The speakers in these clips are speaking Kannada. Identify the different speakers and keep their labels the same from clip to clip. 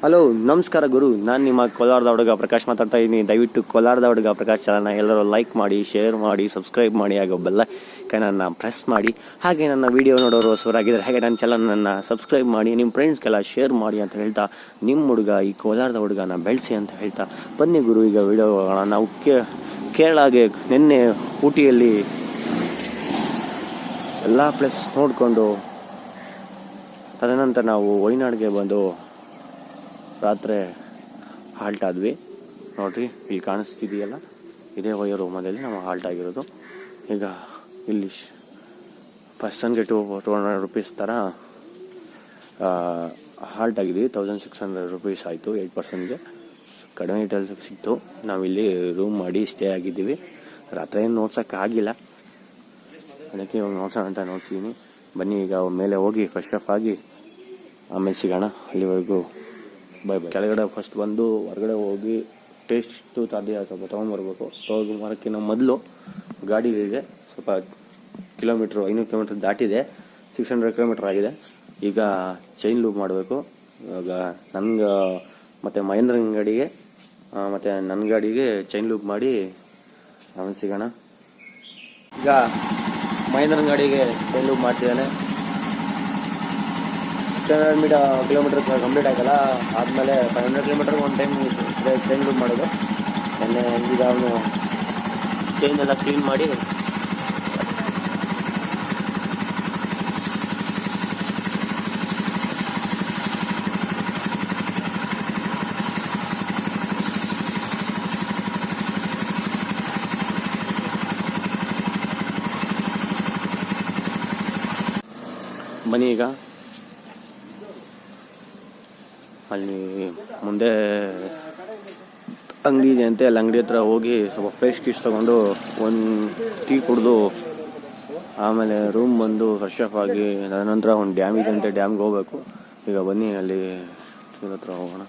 Speaker 1: ಹಲೋ ನಮಸ್ಕಾರ ಗುರು, ನಾನು ನಿಮ್ಮ ಕೋಲಾರದ ಹುಡುಗ ಪ್ರಕಾಶ್ ಮಾತಾಡ್ತಾ ಇದ್ದೀನಿ. ದಯವಿಟ್ಟು ಕೋಲಾರದ ಹುಡುಗ ಪ್ರಕಾಶ್ ಚಾನಲ್ನ ಎಲ್ಲರೂ ಲೈಕ್ ಮಾಡಿ, ಶೇರ್ ಮಾಡಿ, ಸಬ್ಸ್ಕ್ರೈಬ್ ಮಾಡಿ, ಹಾಗೂ ಬೆಲ್ಲ ಐಕಾನನ್ನು ಪ್ರೆಸ್ ಮಾಡಿ. ಹಾಗೆ ನನ್ನ ವೀಡಿಯೋ ನೋಡೋರು ಹೊಸವರಾಗಿದ್ದರೆ ಹಾಗೆ ನನ್ನ ಚಾನಲನ್ನು ಸಬ್ಸ್ಕ್ರೈಬ್ ಮಾಡಿ, ನಿಮ್ಮ ಫ್ರೆಂಡ್ಸ್ಗೆಲ್ಲ ಶೇರ್ ಮಾಡಿ ಅಂತ ಹೇಳ್ತಾ, ನಿಮ್ಮ ಹುಡುಗ ಈ ಕೋಲಾರದ ಹುಡುಗನ ಬೆಳೆಸಿ ಅಂತ ಹೇಳ್ತಾ ಬನ್ನಿ ಗುರು. ಈಗ ವೀಡಿಯೋ ನಾವು ಕೇರಳಗೆ ನಿನ್ನೆ ಊಟಿಯಲ್ಲಿ ಎಲ್ಲ ಪ್ಲೇಸ್ ನೋಡಿಕೊಂಡು ತದನಂತರ ನಾವು ವಯನಾಡಿಗೆ ಬಂದು ರಾತ್ರಿ ಹಾಲ್ಟ್ ಆದ್ವಿ. ನೋಡ್ರಿ, ಇಲ್ಲಿ ಕಾಣಿಸ್ತಿದೆಯಲ್ಲ, ಇದೇ ವಯರ್ ರೂಮಲ್ಲಿ ನಾವು ಹಾಲ್ಟ್ ಆಗಿರೋದು. ಈಗ ಇಲ್ಲಿ ಪರ್ಸನ್ಗೆ 200 ರೂಪೀಸ್ ಥರ ಹಾಲ್ಟ್ ಆಗಿದ್ವಿ. 1600 ರೂಪೀಸ್ ಆಯಿತು 8 ಪರ್ಸನ್ಗೆ. ಕಡಿಮೆ ಡೀಟೇಲ್ಸ್ ಸಿಕ್ತು. ನಾವಿಲ್ಲಿ ರೂಮ್ ಮಾಡಿ ಸ್ಟೇ ಆಗಿದ್ದೀವಿ. ರಾತ್ರಿ ಏನು ನೋಡ್ಸೋಕ್ಕಾಗಿಲ್ಲ, ಅದಕ್ಕೆ ಇವಾಗ ನೋಡ್ಸೋಣ ಅಂತ ನೋಡ್ಸಿದ್ದೀನಿ. ಬನ್ನಿ ಈಗ ಮೇಲೆ ಹೋಗಿ ಫ್ರೆಶ್ ಅಪ್ ಆಗಿ ಆಮೇಲೆ ಸಿಗೋಣ. ಅಲ್ಲಿವರೆಗೂ ಬೈ ಬೈ. ಕೆಳಗಡೆ ಫಸ್ಟ್ ಬಂದು ಹೊರಗಡೆ ಹೋಗಿ ಟೇಸ್ಟು ಸ್ವಲ್ಪ ತೊಗೊಂಬರ್ಬೇಕು. ತೊಗೊಂಬರೋಕ್ಕಿಂತ ಮೊದಲು ಗಾಡಿಗಳಿಗೆ ಸ್ವಲ್ಪ 500 ಕಿಲೋಮೀಟ್ರ್ ದಾಟಿದೆ. 600 ಕಿಲೋಮೀಟ್ರ್ ಆಗಿದೆ. ಈಗ ಚೈನ್ ಲೂಪ್ ಮಾಡಬೇಕು. ಇವಾಗ ನನಗೆ ಮತ್ತು ಮಹೇಂದ್ರನ ಗಾಡಿಗೆ ಮತ್ತು ನನ್ನ ಗಾಡಿಗೆ ಚೈನ್ ಲೂಪ್ ಮಾಡಿ ಆಮೇಲೆ ಸಿಗೋಣ. ಈಗ ಮಹೇಂದ್ರನ ಗಾಡಿಗೆ ಚೈನ್ ಲೂಪ್ ಮಾಡ್ತಿದ್ದಾನೆ. 600 ಕಿಲೋಮೀಟರ್ ಕಂಪ್ಲೀಟ್ ಆಯ್ತಲ್ಲ, ಆದಮೇಲೆ 500 ಕಿಲೋಮೀಟರ್ ಒಂದು ಟೈಮ್ ಚೈನ್ ಲೂಪ್ ಮಾಡೋದು. ನೆನ್ನೆ ಈಗ ಅವನು ಚೈನ್ ಎಲ್ಲ ಕ್ಲೀನ್ ಮಾಡಿ ಬನ್ನಿ. ಈಗ ಅಲ್ಲಿ ಮುಂದೆ ಅಂಗಡಿ ಇದೆ ಅಂತೆ, ಅಲ್ಲಿ ಅಂಗಡಿ ಹತ್ರ ಹೋಗಿ ಸ್ವಲ್ಪ ಫ್ರೆಶ್ ಕಿಶ್ ತೊಗೊಂಡು ಒಂದು ಟೀ ಕುಡಿದು ಆಮೇಲೆ ರೂಮ್ ಬಂದು ಫ್ರೆಶ್ ಅಪ್ ಆಗಿ ನಂತರ ಒಂದು ಡ್ಯಾಮ್ ಇದೆ ಅಂತೆ, ಡ್ಯಾಮ್ಗೆ ಹೋಗ್ಬೇಕು. ಈಗ ಬನ್ನಿ ಅಲ್ಲಿ ಹತ್ರ ಹೋಗೋಣ.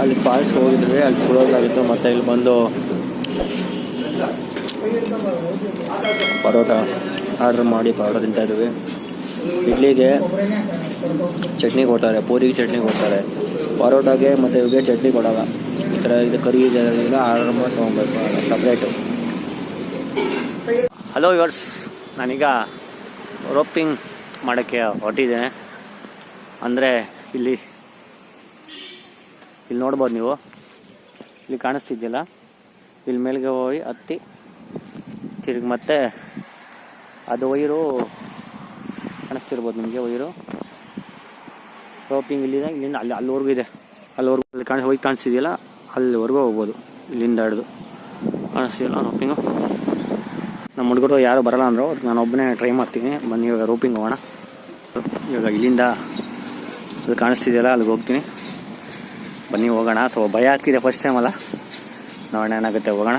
Speaker 1: ಅಲ್ಲಿ ಫಾಲ್ಸ್ಗೆ ಹೋಗಿದ್ವಿ, ಅಲ್ಲಿ ಕ್ಲೋಸ್ ಆಗಿತ್ತು. ಮತ್ತು ಇಲ್ಲಿ ಬಂದು ಪರೋಟ ಆರ್ಡ್ರ್ ಮಾಡಿ ಪರೋಟ ತಿಂತಾಯಿದ್ವಿ. ಇಡ್ಲಿಗೆ ಚಟ್ನಿ ಕೊಡ್ತಾರೆ, ಪೂರಿಗೆ ಚಟ್ನಿ ಕೊಡ್ತಾರೆ, ಪರೋಟಾಗೆ ಮತ್ತು ಇವಿಗೆ ಚಟ್ನಿ ಕೊಡೋಲ್ಲ. ಈ ಥರ ಇದು ಕರಿ ಇದೆಲ್ಲ ಆರ್ಡ್ರ್ ಮಾಡಿ ತೊಗೊಬೇಕು ಸಪ್ರೇಟು. ಹಲೋ ಯುವರ್ಸ್, ನಾನೀಗ ರೋಪಿಂಗ್ ಮಾಡೋಕ್ಕೆ ಹೊರಟಿದ್ದೇನೆ. ಅಂದರೆ ಇಲ್ಲಿ ನೋಡ್ಬೋದು ನೀವು, ಇಲ್ಲಿ ಕಾಣಿಸ್ತಿದ್ಯಲ್ಲ, ಇಲ್ಲಿ ಮೇಲ್ಗೆ ಹೋಗಿ ಹತ್ತಿ ತಿರುಗಿ ಮತ್ತೆ ಅದು ವೈರು ಕಾಣಿಸ್ತಿರ್ಬೋದು ನಿಮಗೆ. ವೈರು ರೋಪಿಂಗ್ ಇಲ್ಲಿದೆ, ಇಲ್ಲಿಂದ ಅಲ್ಲಿವರೆಗೂ ಇದೆ. ಅಲ್ಲಿವರೆಗೂ ಅಲ್ಲಿ ಹೋಗಿ ಕಾಣಿಸ್ತಿದೆಯಲ್ಲ, ಅಲ್ಲಿವರೆಗೂ ಹೋಗ್ಬೋದು. ಇಲ್ಲಿಂದ ಹಿಡಿದು ಕಾಣಿಸ್ತಿದೆಯಲ್ಲ ರೋಪಿಂಗು. ನಮ್ಮ ಹುಡುಗರು ಯಾರು ಬರಲ್ಲ ಅಂದರು, ನಾನು ಒಬ್ಬನೇ ಟ್ರೈ ಮಾಡ್ತೀನಿ. ಬನ್ನಿ ಇವಾಗ ರೋಪಿಂಗ್ ಹೋಗೋಣ. ಇವಾಗ ಇಲ್ಲಿಂದ ಅಲ್ಲಿ ಕಾಣಿಸ್ತಿದೆಯಲ್ಲ, ಅಲ್ಲಿಗೆ ಹೋಗ್ತೀನಿ. ಬನ್ನಿ ಹೋಗೋಣ. ಸ್ವಲ್ಪ ಭಯ ಆಗ್ತಿದೆ, ಫಸ್ಟ್ ಟೈಮ್ ಅಲ್ಲ, ನೋಡೋಣ ಏನಾಗುತ್ತೆ. ಹೋಗೋಣ,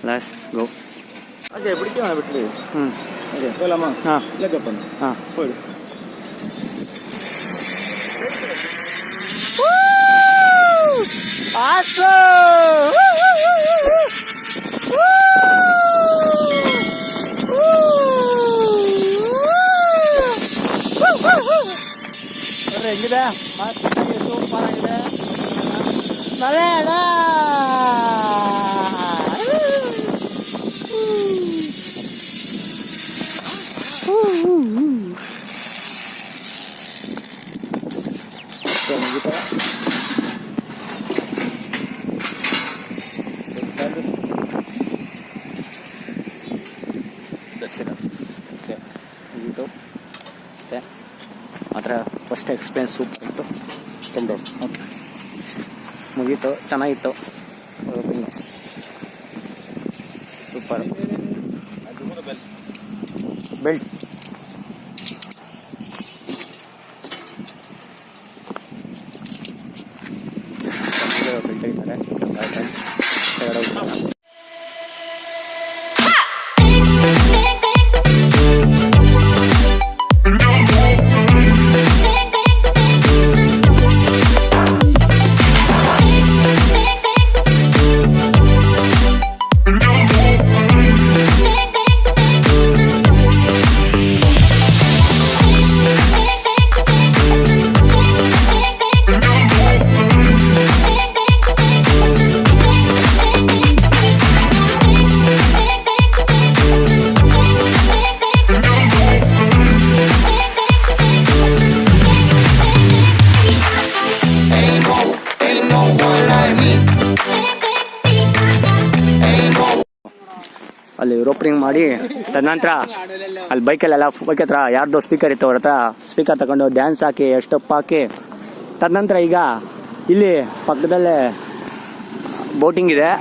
Speaker 1: ಲೆಟ್ಸ್ ಗೋ.
Speaker 2: ಅದೇ ಬಿಡ್ತೀವಿ ಬಿಟ್ಲಿ. ಅದೇ ಹೋಲಮ್ಮ.
Speaker 1: ಹಾಂ
Speaker 2: ಲೆಕ್ಕಪ್ಪ.
Speaker 1: ಹಾಂ
Speaker 2: ಹೋಗಿ.
Speaker 1: ಹೆಂಗಿದೆ ಸೂಪರ್ ಆಗಿದೆ. ಸರಿ ಅಣ್ಣ, ಅಷ್ಟೇ. ಮಾತ್ರ ಫಸ್ಟ್ ಎಕ್ಸ್ಪೀರಿಯನ್ಸ್ ಸೂಪರ್ ಇತ್ತು. ಓಕೆ, ಮುಗೀತು, ಚೆನ್ನಾಗಿತ್ತು. ಸೂಪರ್. ಬೆಲ್ಟ್ ತೆಗಿತಾರೆ. ಕೆಳಗಡೆ ಹೋಗ್ತಾರೆ. ಅಲ್ಲಿ ರೋಪ್ರಿಂಗ್ ಮಾಡಿ ತದನಂತರ ಅಲ್ಲಿ ಬೈಕಲ್ಲೆಲ್ಲ ಬೈಕ್ ಹತ್ರ ಯಾರ್ದೋ ಸ್ಪೀಕರ್ ಇತ್ತು ಅವ್ರ ಹತ್ರ ಸ್ಪೀಕರ್ ತಗೊಂಡು ಡ್ಯಾನ್ಸ್ ಹಾಕಿ ಎಷ್ಟೊಪ್ಪ ಹಾಕಿ ತದನಂತರ ಈಗ ಇಲ್ಲಿ ಪಕ್ಕದಲ್ಲೇ ಬೋಟಿಂಗ್ ಇದೆ.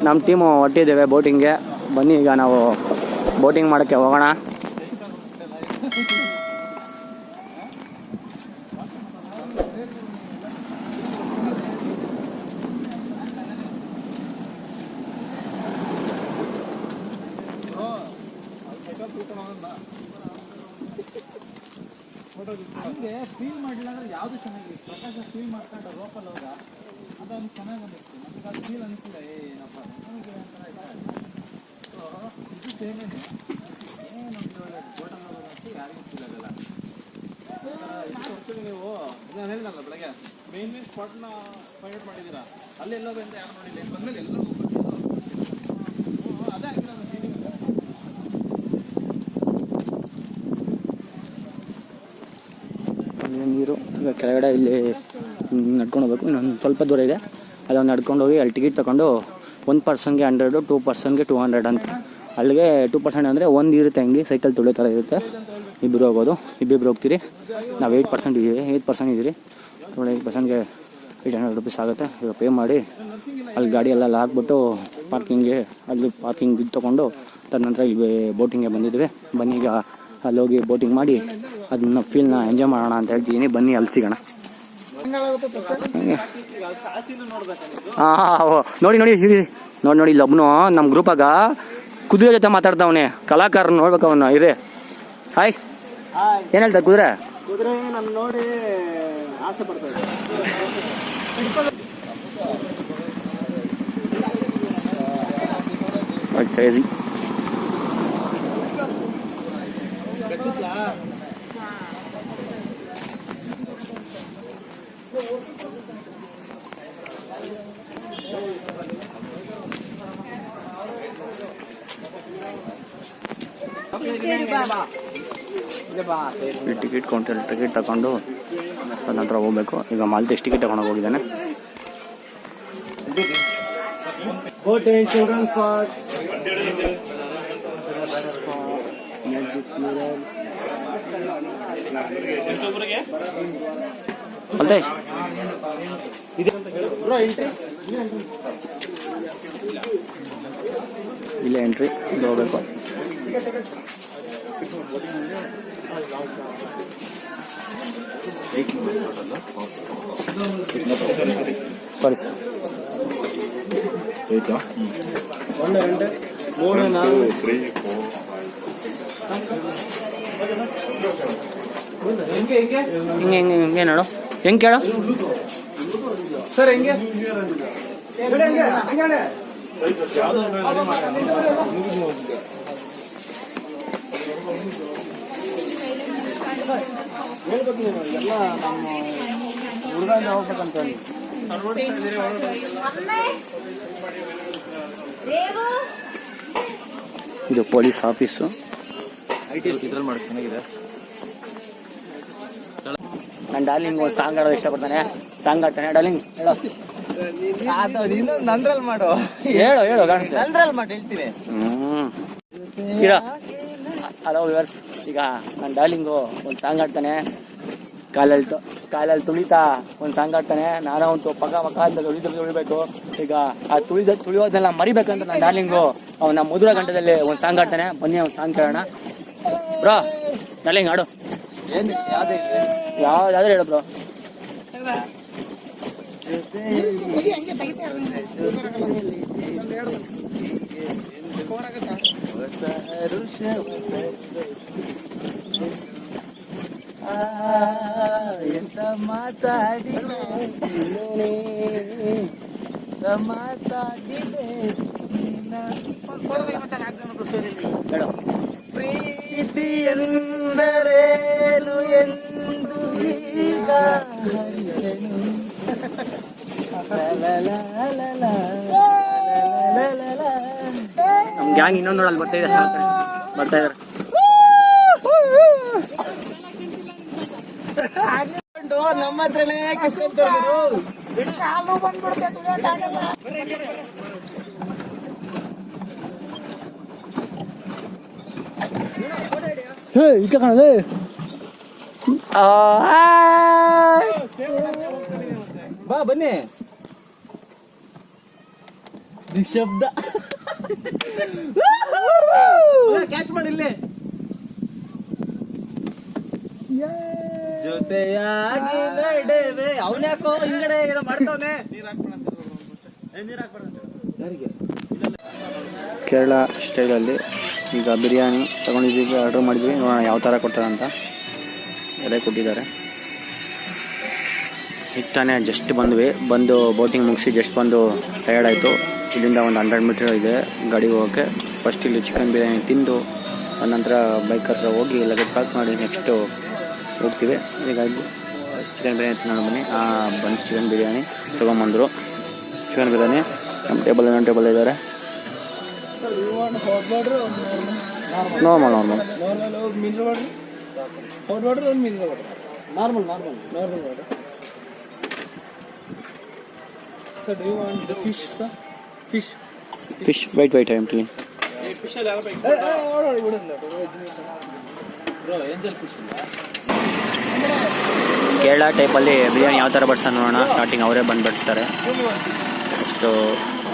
Speaker 1: ನಮ್ಮ ಟೀಮು ಹೊಟ್ಟಿದ್ದೇವೆ ಬೋಟಿಂಗ್ಗೆ. ಬನ್ನಿ ಈಗ ನಾವು ಬೋಟಿಂಗ್ ಮಾಡೋಕ್ಕೆ ಹೋಗೋಣ.
Speaker 2: ಹಂಗೆ ಫೀಲ್ ಮಾಡಿಲ್ಲ ಅಂದ್ರೆ ಯಾವುದು ಚೆನ್ನಾಗಿ ಪ್ರಕಾಶ ಫೀಲ್ ಮಾಡ್ಕೊಂಡು ರೋಪಲ್ಲಿ ಹೋಗ ಅದೊಂದು ಚೆನ್ನಾಗಿ ಅನಿಸ್ತು. ನಮಗೆ ಅದು ಫೀಲ್ ಅನಿಸಿಲ್ಲ. ಏನಪ್ಪ ನಮಗೆ ಒಂಥರ ಸೊ ಇದು ಸೇಮೇನೆ ಏನೊಂದು ಹೋಟೆಲ್ ಹೋಗೋದಂತೂ ಯಾರಿಗೂ ಫೀಲ್ ಆಗಲ್ಲ. ಇದು ನೀವು ನಾನು ಹೇಳಿದಲ್ಲ ಬೆಳಗ್ಗೆ ಮೇನ್ ಸ್ಪಾಟ್ನ ಫೈಂಡ್ ಮಾಡಿದ್ದೀರಾ. ಅಲ್ಲಿ ಎಲ್ಲೋದು ಅಂತ ಯಾರು ನೋಡಿಲ್ಲ. ಇಲ್ಲಿ ಬಂದ್ಮೇಲೆ ಎಲ್ಲರೂ ಅದೇ ಆಗಿರೋದು ಫೀಲಿಂಗ್.
Speaker 1: ನೀರು ಈಗ ಕೆಳಗಡೆ ಇಲ್ಲಿ ನಡ್ಕೊಂಡು ಹೋಗ್ಬೇಕು. ಇನ್ನೊಂದು ಸ್ವಲ್ಪ ದೂರ ಇದೆ. ಅದನ್ನು ನಡ್ಕೊಂಡು ಹೋಗಿ ಅಲ್ಲಿ ಟಿಕೆಟ್ ತೊಗೊಂಡು 1 ಪರ್ಸನ್ಗೆ 100, 2 ಪರ್ಸನ್ಗೆ 200 ಅಂತ. ಅಲ್ಲಿಗೆ 2% ಅಂದರೆ ಒಂದು ಇರುತ್ತೆ. ಹಂಗೆ ಸೈಕಲ್ ತುಳಿಯೋ ಥರ ಇರುತ್ತೆ. ಇಬ್ಬರು ಹೋಗೋದು. ಇಬ್ಬಿಬ್ಬರು ಹೋಗ್ತೀರಿ. ನಾವು 8% ಇದ್ದೀವಿ. 8% ಇದ್ದೀರಿ. 8%ಗೆ 800 ರೂಪೀಸ್ ಆಗುತ್ತೆ. ಈಗ ಪೇ ಮಾಡಿ ಅಲ್ಲಿ ಗಾಡಿ ಎಲ್ಲ ಹಾಕ್ಬಿಟ್ಟು ಪಾರ್ಕಿಂಗ್ಗೆ ಅಲ್ಲಿ ಪಾರ್ಕಿಂಗ್ ಬಿದ್ದು ತೊಗೊಂಡು ತದನಂತರ ಇಲ್ಲಿ ಬೋಟಿಂಗ್ಗೆ ಬಂದಿದ್ವಿ. ಬನ್ನಿ ಈಗ ಅಲ್ಲಿ ಹೋಗಿ ಬೋಟಿಂಗ್ ಮಾಡಿ ಅದನ್ನ ಫೀಲ್ನ ಎಂಜಾಯ್ ಮಾಡೋಣ ಅಂತ ಹೇಳ್ತಿದ್ದೀನಿ. ಬನ್ನಿ ಅಲ್ಲಿ ಸಿಗೋಣ. ನೋಡಿ ನೋಡಿ ಇಲ್ಲೊಬ್ನು ನಮ್ಮ ಗ್ರೂಪಾಗ ಕುದುರೆ ಜೊತೆ ಮಾತಾಡ್ತಾವನೆ. ಕಲಾಕಾರ ನೋಡ್ಬೇಕು ಅವನು. ಇದೆ ಹಾಯ್ ಏನು ಹೇಳ್ತಾರೆ ಕುದುರೆ
Speaker 2: ನನ್ನ ನೋಡಿ ಆಸೆ ಪಡ್ತಾರೆ.
Speaker 1: ಕ್ರೇಜಿ. ಟಿಕೆಟ್ ಕೌಂಟರ್ ಟಿಕೆಟ್ ತಗೊಂಡು ನಂತರ ಹೋಗ್ಬೇಕು. ಈಗ ಮಾಲ್ತೇಶ್ ಟಿಕೆಟ್ ತಗೊಂಡು ಹೋಗಿದ್ದಾನೆ. ಮಾಲ್ತೇಶ್ ಇಲ್ಲೇ ಎಂಟ್ರಿ. ಇಲ್ಲಿ ಹೋಗ್ಬೇಕು. Sorry sir.
Speaker 2: 1 ಗಂಟೆ 3 4
Speaker 1: ಹಿಂಗೆ ನೋಡು. ಹೆಂಗೆ ಕೇಳೋ
Speaker 2: ಸರ್. ಹೆಂಗೆ ಎಲ್ಲ ನಮ್ಮ ಹುಡುಗ ಹೋಗ್ಬೇಕಂತ ಹೇಳಿ
Speaker 1: ಇದು ಪೊಲೀಸ್ ಆಫೀಸು.
Speaker 2: ITS ಇದ್ರಲ್ಲಿ ಮಾಡಿ ಚೆನ್ನಾಗಿದೆ.
Speaker 1: ನನ್ನ ಡಾರ್ಲಿಂಗ್ ಒಂದು ಸಾಂಗ್ ಆಡೋದು ಇಷ್ಟಪಡ್ತಾನೆ. ಸಾಂಗ್ ಆಡ್ತಾನೆ. ಡಾರ್ಲಿಂಗ್ ಹೇಳೋ.
Speaker 2: ನಂದ್ರಲ್ಲಿ ಮಾಡು.
Speaker 1: ಹೇಳು
Speaker 2: ನಂದ್ರಲ್ಲಿ ಮಾಡಿ ಹೇಳ್ತೀನಿ.
Speaker 1: ಇರೋ. ಹಲೋ ವ್ಯೂವರ್ಸ್, ಈಗ ನನ್ನ ಡಾರ್ಲಿಂಗು ಒಂದು ಸಾಂಗ್ ಆಡ್ತಾನೆ. ಕಾಲಲ್ಲಿ ತುಳಿತಾ ಒಂದು ಸಾಂಗ್ ಆಡ್ತಾನೆ. ನಾನು ಒಂದು ಪಕ್ಕ ಅಂತ ತುಳಿಬೇಕು. ಈಗ ಆ ತುಳಿಯೋದನ್ನೆಲ್ಲ ಮರಿಬೇಕಂತ ನನ್ನ ಡಾರ್ಲಿಂಗು ಅವ್ನು ನಮ್ಮ ಮಧುರ ಗಂಟದಲ್ಲಿ ಒಂದು ಸಾಂಗ್ ಆಡ್ತಾನೆ. ಬನ್ನಿ ಒಂದು ಸಾಂಗ್ ಕೇಳೋಣ. ಬ್ರೋ ಡಾರ್ಲಿಂಗ್ ಆಡು.
Speaker 2: ಏನು
Speaker 1: ಯಾವ್ದಾದ್ರೂ ಹೇಳು ಬ್ರೋ.
Speaker 2: ಎಂತ ಮಾತಾಡಿದೆ ಪ್ರೀತಿ ಎಂದರೇನು ಎಂದು ಈಗ
Speaker 1: ನಮ್ಮ ಗ್ಯಾಂಗ್ ಇನ್ನೊಂದು ನೋಡಲ್ಲಿ ಬರ್ತಾ ಇದ್ದಾರೆ
Speaker 2: ನಮ್ಮ ಹತ್ರನೇ
Speaker 1: ಇಷ್ಟ ಕಾಣದೆ
Speaker 2: ಬಾ ಬನ್ನಿ ನಿಶಬ್ದ ಕ್ಯಾಚ್ ಮಾಡಿಲ್ಲೇ ಜೊತೆಯಾಗಿ ನಡೆವೆ ಅವನ್ಯಾಕೋ ಹಿಂಗಡೆ ಏನೋ ಮಾಡ್ತಾವನೆ
Speaker 1: ಕೇರಳ ಸ್ಟೈಲಲ್ಲಿ ಈಗ ಬಿರಿಯಾನಿ ತೊಗೊಂಡಿದ್ದೀವಿ, ಆರ್ಡ್ರ್ ಮಾಡಿದ್ವಿ. ನೋಡೋಣ ಯಾವ ಥರ ಕೊಡ್ತಾರೆ ಅಂತ. ಎಲೆ ಕೊಟ್ಟಿದ್ದಾರೆ. ಈಗ ತಾನೇ ಜಸ್ಟ್ ಬಂದು ಬೋಟಿಂಗ್ ಮುಗಿಸಿ ಜಸ್ಟ್ ಬಂದು ಟಯರ್ಡ್ ಆಯಿತು. ಇಲ್ಲಿಂದ ಒಂದು 100 ಮೀಟರ್ ಇದೆ ಗಾಡಿ ಹೋಗೋಕ್ಕೆ. ಫಸ್ಟ್ ಇಲ್ಲಿ ಚಿಕನ್ ಬಿರಿಯಾನಿ ತಿಂದು ನಂತರ ಬೈಕ್ ಹತ್ರ ಹೋಗಿ ಲಗೇಜ್ ಪ್ಯಾಕ್ ಮಾಡಿ ನೆಕ್ಸ್ಟು ಹೋಗ್ತೀವಿ. ಹೀಗಾಗಿ ಚಿಕನ್ ಬಿರಿಯಾನಿ ತಿನ್ನೋಣ ಬನ್ನಿ. ಬಂದು ಚಿಕನ್ ಬಿರಿಯಾನಿ ತೊಗೊಂಬಂದರು. ಚಿಕನ್ ಬಿರಿಯಾನಿ ನಮ್ಮ ಟೇಬಲ್ ಇದ್ದಾರೆ. Normal
Speaker 2: Sir, do you want the fish, sir? Fish.
Speaker 1: Wait, I'm telling.
Speaker 2: Fish all bro, angel fish ಇಲ್ಲ.
Speaker 1: ಕೇರಳ ಟೈಪಲ್ಲಿ ಬಿರಿಯಾನಿ ಯಾವ ಥರ ಬಡ್ಸ್ತಾರೆ ನೋಡೋಣ. ಸ್ಟಾರ್ಟಿಂಗ್ ಅವರೇ ಬಂದು ಬಡಿಸ್ತಾರೆ, ಅಷ್ಟು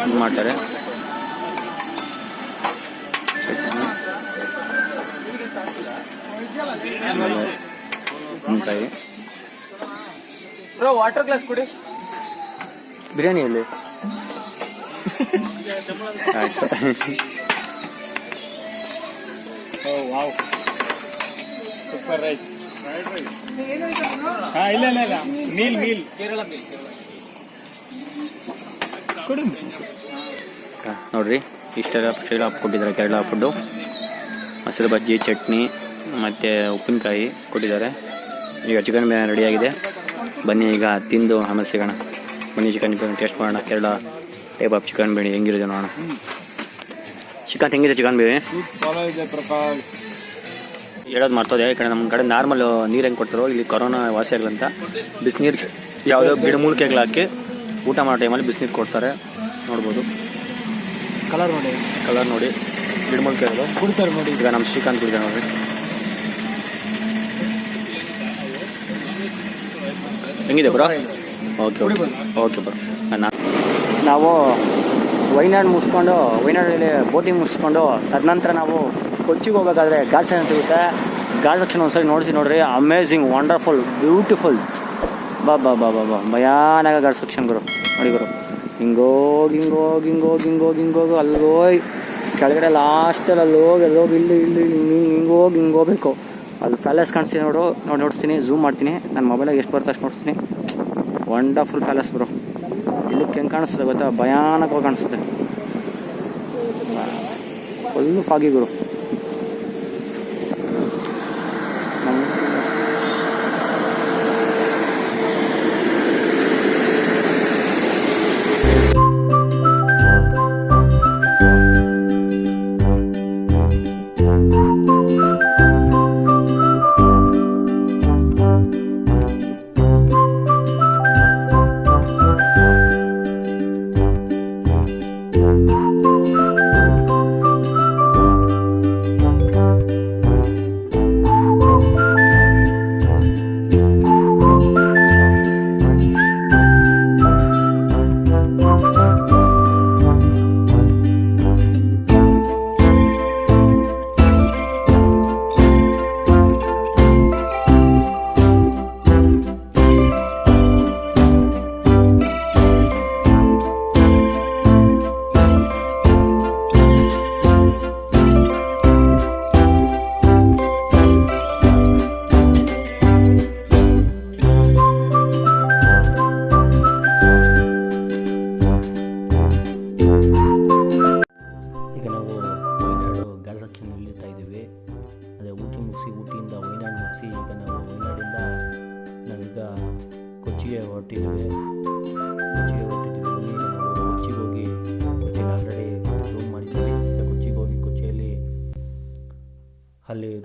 Speaker 1: ಇದು ಮಾಡ್ತಾರೆ.
Speaker 2: ಬ್ರೋ ವಾಟರ್ ಗ್ಲಾಸ್ ಕೊಡಿ.
Speaker 1: ಬಿರಿಯಾನಿಯಲ್ಲಿ ಆಯ್ತು.
Speaker 2: Wow, super rice. ಇಲ್ಲ ಮೀಲ್ ಕೇರಳ ಮೀಲ್ ಕೊಡಿ.
Speaker 1: ನೋಡ್ರಿ ಇಷ್ಟೆಲ್ಲ ಕೊಟ್ಟಿದ್ದಾರೆ ಕೇರಳ ಫುಡ್ಡು. ಮೊಸರು ಬಜ್ಜಿ, ಚಟ್ನಿ ಮತ್ತು ಉಪ್ಪಿನಕಾಯಿ ಕೊಟ್ಟಿದ್ದಾರೆ. ಈಗ ಚಿಕನ್ ಬಿರಿಯಾನಿ ರೆಡಿಯಾಗಿದೆ. ಬನ್ನಿ ಈಗ ತಿಂದು ಆಮೇಲೆ ಸಿಗೋಣ. ಬನ್ನಿ ಚಿಕನ್ ಬಿರಿಯಾನಿ ಟೇಸ್ಟ್ ಮಾಡೋಣ. Kerala type of chicken biryani ಹೆಂಗಿರುತ್ತೆ ನೋಡೋಣ. ಹೆಂಗಿದೆ ಚಿಕನ್ ಬಿರಿಯಾನಿ ಹೇಳೋದು ಮಾಡ್ತೋದೆ. ಈ ಕಡೆ ನಮ್ಮ ಕಡೆ ನಾರ್ಮಲ್ ನೀರು ಹೆಂಗೆ ಕೊಡ್ತಾರೋ ಇಲ್ಲಿ ಕೊರೋನಾ ವಾಸಿ ಆಗಲಂತ ಬಿಸಿನೀರು ಯಾವುದೋ ಗಿಡಮೂಲಿಕೆಗಳು ಹಾಕಿ ಊಟ ಮಾಡೋ ಟೈಮಲ್ಲಿ ಬಿಸಿನೀರು ಕೊಡ್ತಾರೆ. ನೋಡ್ಬೋದು
Speaker 2: ಕಲರ್
Speaker 1: ನೋಡಿ ಗಿಡಮೂಲಿಕೆಗಳು
Speaker 2: ಕುಡ್ತಾರೆ ನೋಡಿ.
Speaker 1: ಈಗ ನಮ್ಮ ಶ್ರೀಕಾಂತ್ ಕುಡಿದ ನೋಡ್ರಿ. ಹೆಂಗಿದೆ ಬ್ರೋ? Okay bro. ನಾವು ವೈನಾಡಲ್ಲಿ ಬೋಟಿಂಗ್ ಮುಗಿಸ್ಕೊಂಡು ತದನಂತರ ನಾವು ಕೊಚ್ಚಿಗೆ ಹೋಗ್ಬೇಕಾದ್ರೆ ಘಾಟ್ ಸೆಕ್ಷನ್ ಸಿಗುತ್ತೆ. ಘಾಟ್ ಸೆಕ್ಷನ್ ಒಂದ್ಸರಿ ನೋಡ್ರಿ. Amazing, wonderful, beautiful. ಬಾ ಭಯಾನಕ ಘಾಟ್ ಸೆಕ್ಷನ್ ಗುರು. ನೋಡಿ ಗುರು, ಹಿಂಗೋಗಿ ಅಲ್ಲಿಗೋಗಿ ಕೆಳಗಡೆ ಲಾಸ್ಟಲ್ಲಿ ಅಲ್ಲೋಗಿ ಇಲ್ಲಿ ಹಿಂಗೋಗ್ಬೇಕು. ಅಲ್ಲಿ ಪ್ಯಾಲೇಸ್ ಕಾಣಿಸ್ತೀನಿ ನೋಡಿಸ್ತೀನಿ, ಝೂಮ್ ಮಾಡ್ತೀನಿ. ನನ್ನ ಮೊಬೈಲಾಗ ಎಷ್ಟು ಬರುತ್ತೆ ಅಷ್ಟು ನೋಡ್ತೀನಿ. Wonderful palace bro. ಇಲ್ಲಕ್ಕೆ ಹೆಂಗೆ ಕಾಣಿಸ್ತದೆ ಗೊತ್ತಾ? ಭಯಾನಕವಾಗಿ ಕಾಣಿಸ್ತದೆ. ಫುಲ್ಲು ಫಾಗಿ ಗುರು.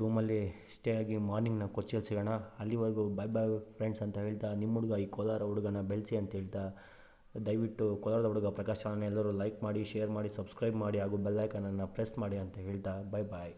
Speaker 1: ರೂಮಲ್ಲಿ ಸ್ಟೇ ಆಗಿ ಮಾರ್ನಿಂಗ್ ನಾವು ಕೊಚ್ಚಿಯಲ್ಲಿ ಸಿಗೋಣ. ಅಲ್ಲಿವರೆಗೂ ಬಾಯ್ ಫ್ರೆಂಡ್ಸ್ ಅಂತ ಹೇಳ್ತಾ, ನಿಮ್ಮ ಹುಡುಗ ಈ ಕೋಲಾರ ಹುಡುಗನ ಬೆಳೆಸಿ ಅಂತ ಹೇಳ್ತಾ, ದಯವಿಟ್ಟು ಕೋಲಾರದ ಹುಡುಗ ಪ್ರಕಾಶ್ ಚಾನಲ್ನ ಎಲ್ಲರೂ ಲೈಕ್ ಮಾಡಿ, ಶೇರ್ ಮಾಡಿ, ಸಬ್ಸ್ಕ್ರೈಬ್ ಮಾಡಿ ಹಾಗೂ ಬೆಲ್ ಐಕಾನನ್ನು ಪ್ರೆಸ್ ಮಾಡಿ ಅಂತ ಹೇಳ್ತಾ ಬಾಯ್.